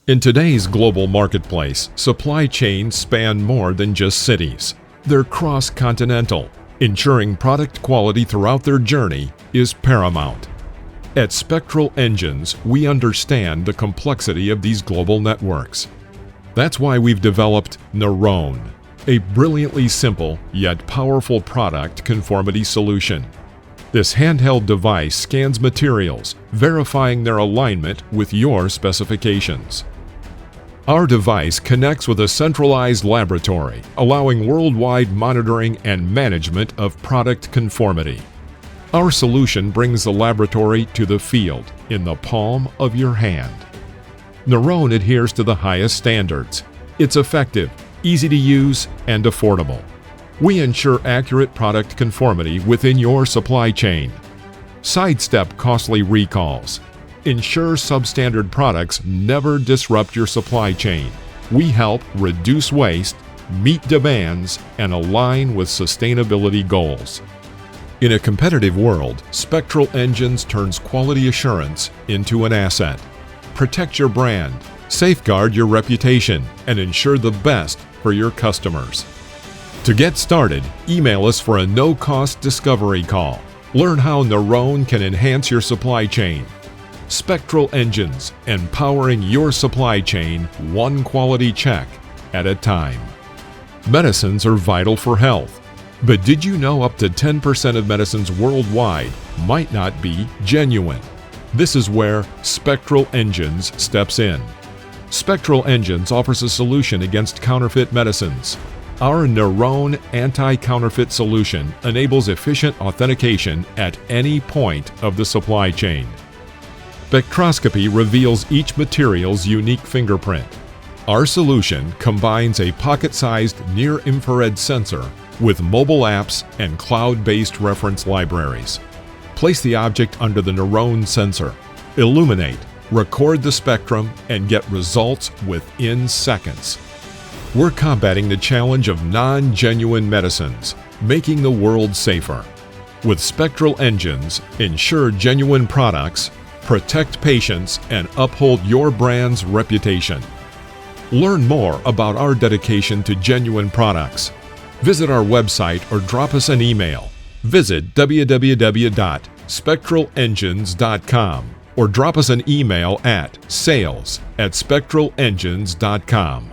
In today's global marketplace, supply chains span more than just cities. They're cross-continental. Ensuring product quality throughout their journey is paramount. At Spectral Engines, we understand the complexity of these global networks. That's why we've developed NIRONE, a brilliantly simple yet powerful product conformity solution. This handheld device scans materials, verifying their alignment with your specifications. Our device connects with a centralized laboratory, allowing worldwide monitoring and management of product conformity. Our solution brings the laboratory to the field in the palm of your hand. NIRONE adheres to the highest standards. It's effective, easy to use, and affordable. We ensure accurate product conformity within your supply chain. Sidestep costly recalls. Ensure substandard products never disrupt your supply chain. We help reduce waste, meet demands, and align with sustainability goals. In a competitive world, Spectral Engines turns quality assurance into an asset. Protect your brand, safeguard your reputation, and ensure the best for your customers. To get started, email us for a no-cost discovery call. Learn how NIRONE can enhance your supply chain. Spectral Engines, empowering your supply chain one quality check at a time. Medicines are vital for health, but did you know up to 10% of medicines worldwide might not be genuine? This is where Spectral Engines steps in. Spectral Engines offers a solution against counterfeit medicines. Our NIRONE anti-counterfeit solution enables efficient authentication at any point of the supply chain. Spectroscopy reveals each material's unique fingerprint. Our solution combines a pocket-sized near-infrared sensor with mobile apps and cloud-based reference libraries. Place the object under the NIRONE sensor, illuminate, record the spectrum, and get results within seconds. We're combating the challenge of non-genuine medicines, making the world safer. With Spectral Engines, ensure genuine products, protect patients, and uphold your brand's reputation. Learn more about our dedication to genuine products. Visit our website or drop us an email. Visit www.spectralengines.com or drop us an email at sales@spectralengines.com.